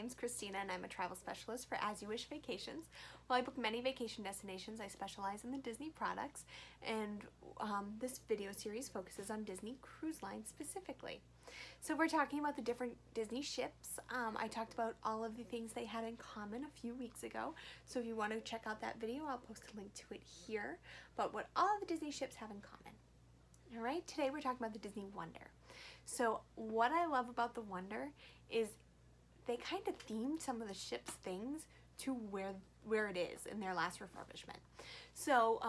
name's Christina and I'm a travel specialist for As You Wish Vacations. While I book many vacation destinations, I specialize in the Disney products, and this video series focuses on Disney Cruise Line specifically. So we're talking about the different Disney ships. I talked about all of the things they had in common a few weeks ago, so if you want to check out that video, I'll post a link to it here, but what all the Disney ships have in common. Alright, today we're talking about the Disney Wonder. So what I love about the Wonder is they kind of themed some of the ship's things to where it is in their last refurbishment. So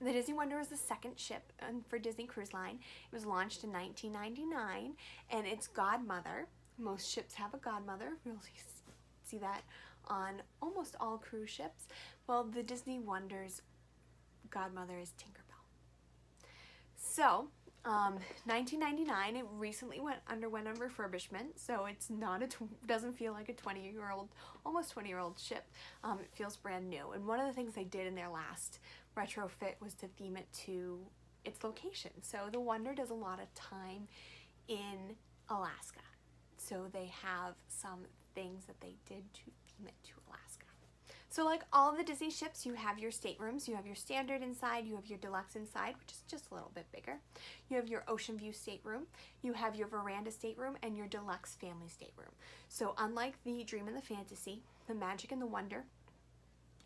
the Disney Wonder is the second ship for Disney Cruise Line. It was launched in 1999, and its godmother, most ships have a godmother, you'll see that on almost all cruise ships. Well, the Disney Wonder's godmother is Tinkerbell. So, 1999, it recently underwent a refurbishment, so it's not doesn't feel like a 20-year-old, almost 20-year-old ship. It feels brand new. And one of the things they did in their last retrofit was to theme it to its location. So the Wonder does a lot of time in Alaska. So they have some things that they did to theme it to Alaska. So like all of the Disney ships, you have your staterooms. You have your standard inside, you have your deluxe inside, which is just a little bit bigger. You have your ocean view stateroom, you have your veranda stateroom, and your deluxe family stateroom. So unlike the Dream and the Fantasy, the Magic and the Wonder,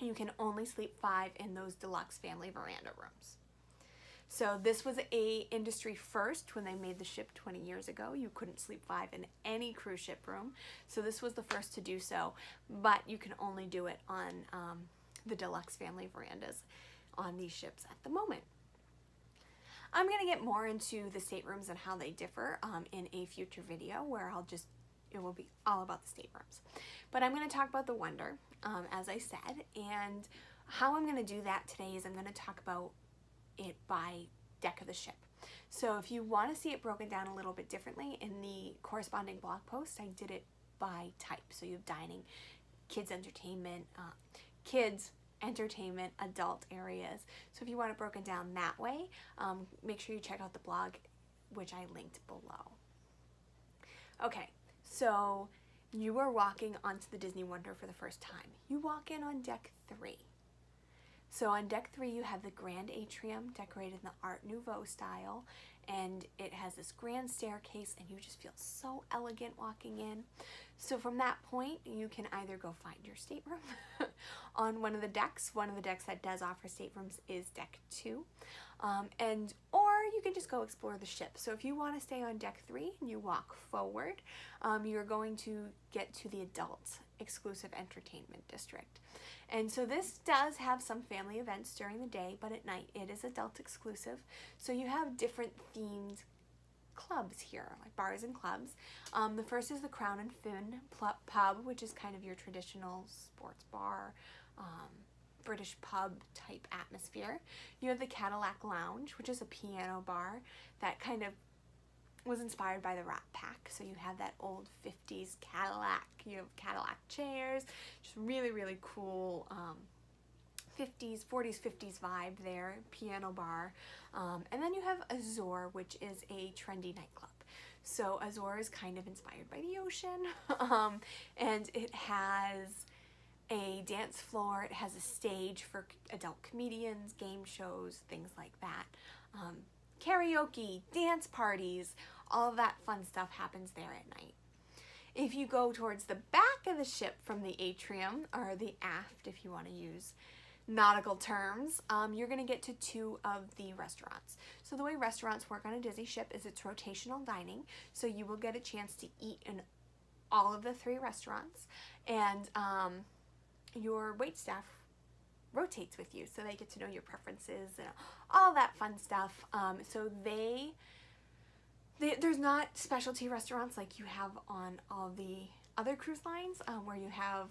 you can only sleep 5 in those deluxe family veranda rooms. So this was a industry first when they made the ship 20 years ago. You couldn't sleep 5 in any cruise ship room. So this was the first to do so, but you can only do it on the deluxe family verandas on these ships at the moment. I'm going to get more into the staterooms and how they differ in a future video where it will be all about the staterooms. But I'm going to talk about the Wonder, as I said, and how I'm going to do that today is I'm going to talk about it by deck of the ship. So if you want to see it broken down a little bit differently, in the corresponding blog post I did it by type. So you have dining, kids entertainment, adult areas. So if you want it broken down that way, make sure you check out the blog, which I linked below. Okay, so you are walking onto the Disney Wonder for the first time. You walk in on deck 3. So on deck 3 you have the grand atrium decorated in the Art Nouveau style, and it has this grand staircase and you just feel so elegant walking in. So from that point you can either go find your stateroom on one of the decks. One of the decks that does offer staterooms is deck 2, or you can just go explore the ship. So if you want to stay on deck 3 and you walk forward, you're going to get to the adult exclusive entertainment district. And so this does have some family events during the day, but at night it is adult exclusive. So you have different themed clubs here, like bars and clubs. The first is the Crown and Fin pub, which is kind of your traditional sports bar, British pub type atmosphere. You have the Cadillac Lounge, which is a piano bar that kind of was inspired by the Rat Pack. So you have that old 50s Cadillac, you have Cadillac chairs, just really, really cool 40s, 50s vibe there, piano bar. And then you have Azure, which is a trendy nightclub. So Azure is kind of inspired by the ocean, and it has a dance floor, it has a stage for adult comedians, game shows, things like that. Karaoke, dance parties, all of that fun stuff happens there at night. If you go towards the back of the ship from the atrium, or the aft if you want to use nautical terms, you're going to get to 2 of the restaurants. So the way restaurants work on a Disney ship is it's rotational dining, so you will get a chance to eat in all of the 3 restaurants, and your waitstaff rotates with you, so they get to know your preferences and all that fun stuff. So there's not specialty restaurants like you have on all the other cruise lines, where you have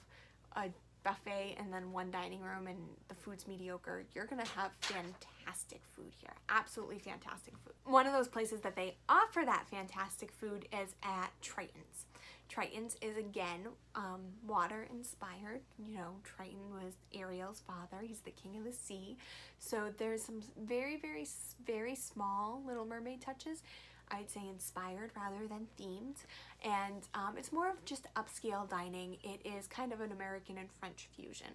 a buffet and then 1 dining room and the food's mediocre. You're gonna have fantastic food here, absolutely fantastic food. One of those places that they offer that fantastic food is at Triton's. Triton's is again water inspired. You know, Triton was Ariel's father. He's the king of the sea. So there's some very, very, very small Little Mermaid touches. I'd say inspired rather than themed, and it's more of just upscale dining. It is kind of an American and French fusion.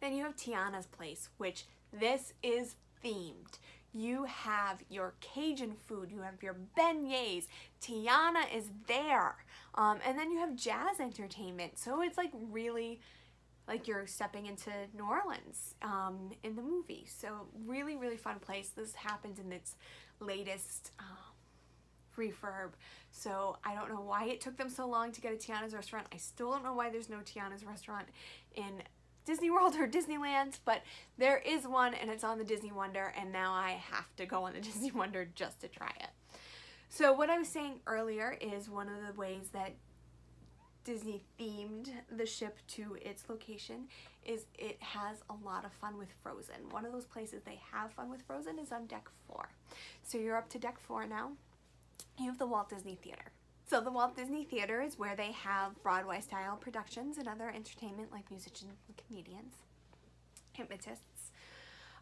Then you have Tiana's Place, which this is themed. You have your Cajun food, you have your beignets, Tiana is there, and then you have jazz entertainment, so it's like really like you're stepping into New Orleans in the movie. So really, really fun place. This happens in its latest refurb, so I don't know why it took them so long to get a Tiana's restaurant. I still don't know why there's no Tiana's restaurant in Disney World or Disneyland, but there is one, and it's on the Disney Wonder, and now I have to go on the Disney Wonder just to try it. So what I was saying earlier is one of the ways that Disney themed the ship to its location is it has a lot of fun with Frozen. One of those places they have fun with Frozen is on deck 4. So you're up to deck 4 now. You have the Walt Disney Theater. So the Walt Disney Theater is where they have Broadway-style productions and other entertainment like musicians and comedians, hypnotists.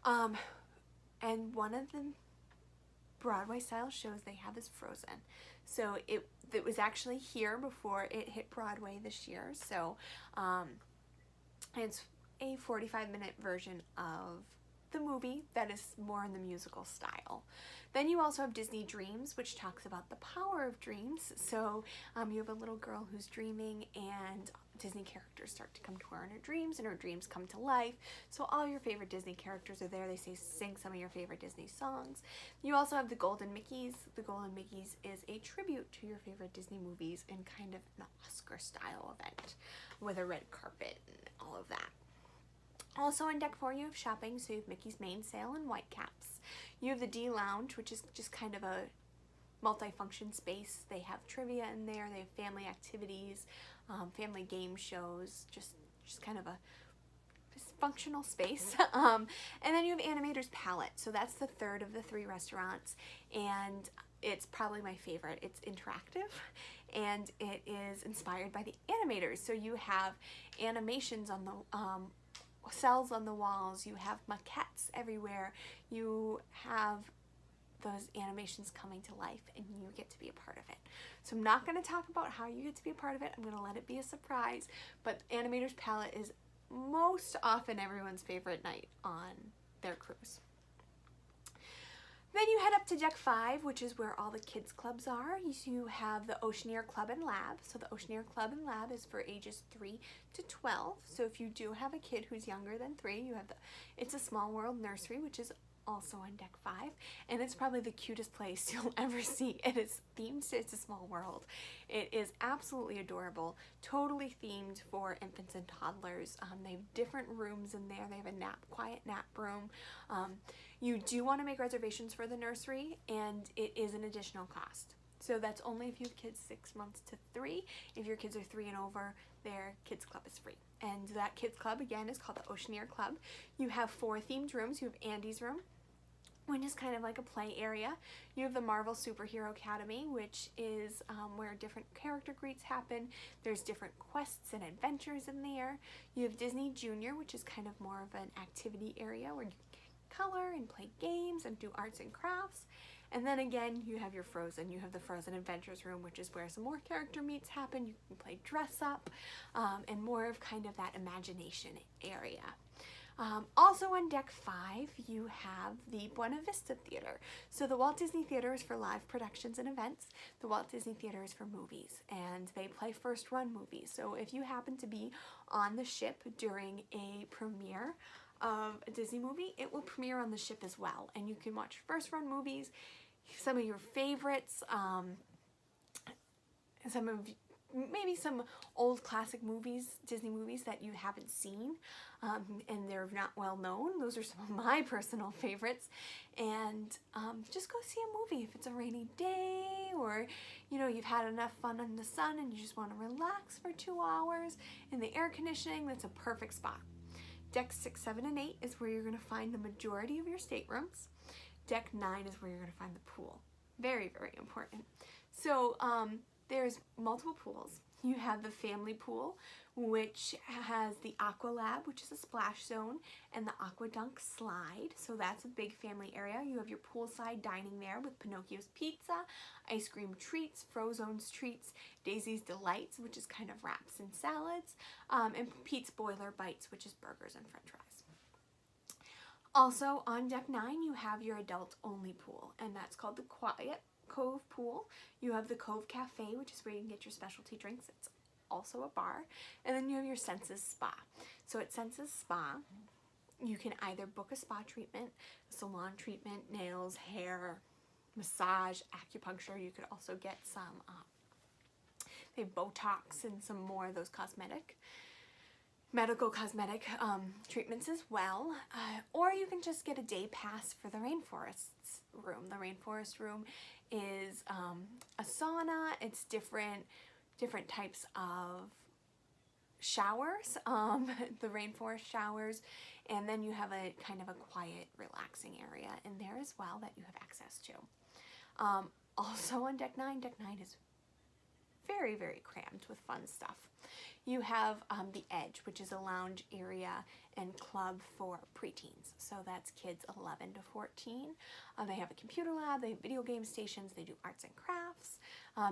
And one of the Broadway-style shows they have is Frozen. So it was actually here before it hit Broadway this year. So it's a 45-minute version of the movie that is more in the musical style. Then you also have Disney Dreams, which talks about the power of dreams. So you have a little girl who's dreaming, and Disney characters start to come to her in her dreams, and her dreams come to life. So all your favorite Disney characters are there. They sing some of your favorite Disney songs. You also have the Golden Mickeys. The Golden Mickeys is a tribute to your favorite Disney movies in kind of an Oscar-style event with a red carpet and all of that. Also in deck 4 you have shopping, so you have Mickey's Main Sale and Whitecaps. You have the D Lounge, which is just kind of a multi-function space. They have trivia in there, they have family activities, family game shows, just kind of a functional space. And then you have Animator's Palette, so that's the third of the 3 restaurants, and it's probably my favorite. It's interactive, and it is inspired by the animators. So you have animations on the cells on the walls, you have maquettes everywhere, you have those animations coming to life, and you get to be a part of it. So I'm not going to talk about how you get to be a part of it. I'm going to let it be a surprise, but Animator's Palette is most often everyone's favorite night on their cruise. Then you head up to deck 5, which is where all the kids clubs are. You have the Oceaneer Club and Lab. So the Oceaneer Club and Lab is for ages 3 to 12. So if you do have a kid who's younger than 3, you have the It's a Small World Nursery, which is also on deck 5, and it's probably the cutest place you'll ever see. It is themed to It's a Small World. It is absolutely adorable, totally themed for infants and toddlers. They have different rooms in there. They have a quiet nap room. You do want to make reservations for the nursery, and it is an additional cost. So that's only if you have kids 6 months to 3. If your kids are 3 and over, their kids club is free. And that kids club, again, is called the Oceaneer Club. You have 4 themed rooms. You have Andy's room, which is kind of like a play area. You have the Marvel Superhero Academy, which is where different character greets happen. There's different quests and adventures in there. You have Disney Junior, which is kind of more of an activity area where you color and play games and do arts and crafts. And then again, you have your Frozen. You have the Frozen Adventures room, which is where some more character meets happen. You can play dress up, and more of kind of that imagination area. Also on deck 5, you have the Buena Vista Theater. So the Walt Disney Theater is for live productions and events. The Walt Disney Theater is for movies, and they play first run movies. So if you happen to be on the ship during a premiere of a Disney movie, it will premiere on the ship as well, and you can watch first run movies, some of your favorites, maybe some old classic movies, Disney movies that you haven't seen, and they're not well known. Those are some of my personal favorites. And just go see a movie if it's a rainy day, or you've had enough fun in the sun and you just want to relax for 2 hours in the air conditioning. That's a perfect spot. Deck 6, 7, and 8 is where you're going to find the majority of your staterooms. Deck 9 is where you're going to find the pool. Very, very important. So there's multiple pools. You have the family pool, which has the Aqua Lab, which is a splash zone, and the Aqua Dunk slide. So that's a big family area. You have your poolside dining there with Pinocchio's Pizza, ice cream treats, Frozone's treats, Daisy's Delights, which is kind of wraps and salads, and Pete's Boiler Bites, which is burgers and french fries. Also on deck 9, you have your adult only pool, and that's called the Quiet Cove Pool. You have the Cove Cafe, which is where you can get your specialty drinks. It's also a bar. And then you have your Senses Spa. So at Senses Spa, you can either book a spa treatment, a salon treatment, nails, hair, massage, acupuncture. You could also get some they have Botox and some more of those medical cosmetic treatments as well. Or you can just get a day pass for the rainforest's room. The rainforest room is a sauna. It's different types of showers, the rainforest showers, and then you have a kind of a quiet, relaxing area in there as well that you have access to. Also on deck 9 is very, very crammed with fun stuff. You have the Edge, which is a lounge area and club for preteens. So that's kids 11 to 14. They have a computer lab, they have video game stations, they do arts and crafts.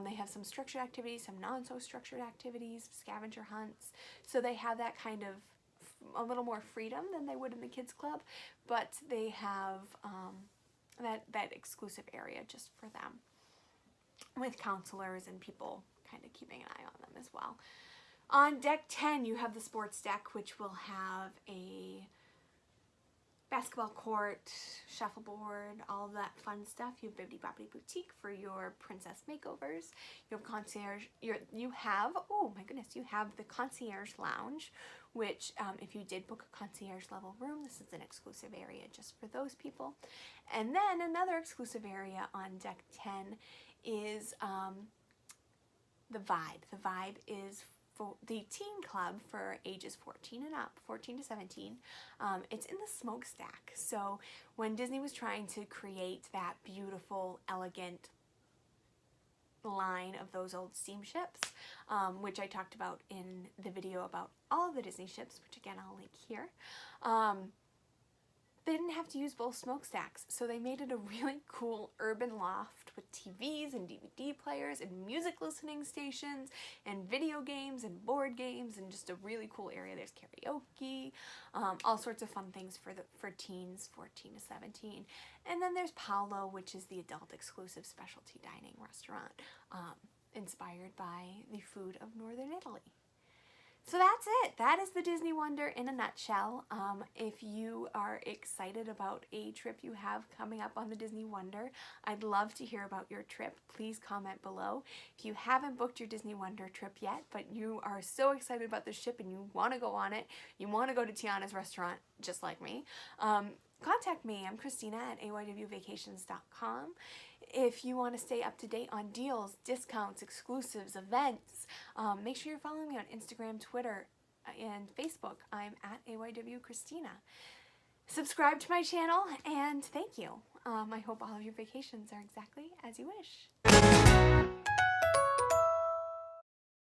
They have some structured activities, some non-so-structured activities, scavenger hunts. So they have that kind of a little more freedom than they would in the kids club, but they have that exclusive area just for them with counselors and people kind of keeping an eye on them as well. On deck 10, you have the sports deck, which will have a basketball court, shuffleboard, all of that fun stuff. You have Bibbidi Bobbidi Boutique for your princess makeovers. You have concierge. You have the concierge lounge, which if you did book a concierge level room, this is an exclusive area just for those people. And then another exclusive area on deck 10 is the Vibe. The Vibe is the teen club for ages 14 and up, 14 to 17. It's in the smokestack. So when Disney was trying to create that beautiful, elegant line of those old steamships, which I talked about in the video about all of the Disney ships, which again I'll link here, they didn't have to use both smokestacks, so they made it a really cool urban loft with TVs and DVD players and music listening stations and video games and board games and just a really cool area. There's karaoke, all sorts of fun things for teens 14 to 17. And then there's Paolo, which is the adult exclusive specialty dining restaurant inspired by the food of Northern Italy. So that's it. That is the Disney Wonder in a nutshell. If you are excited about a trip you have coming up on the Disney Wonder, I'd love to hear about your trip. Please comment below. If you haven't booked your Disney Wonder trip yet, but you are so excited about the ship and you want to go on it, you want to go to Tiana's restaurant just like me, contact me. I'm Christina at aywvacations.com. If you want to stay up to date on deals, discounts, exclusives, events, make sure you're following me on Instagram, Twitter, and Facebook. I'm at aywchristina. Subscribe to my channel, and thank you. I hope all of your vacations are exactly as you wish.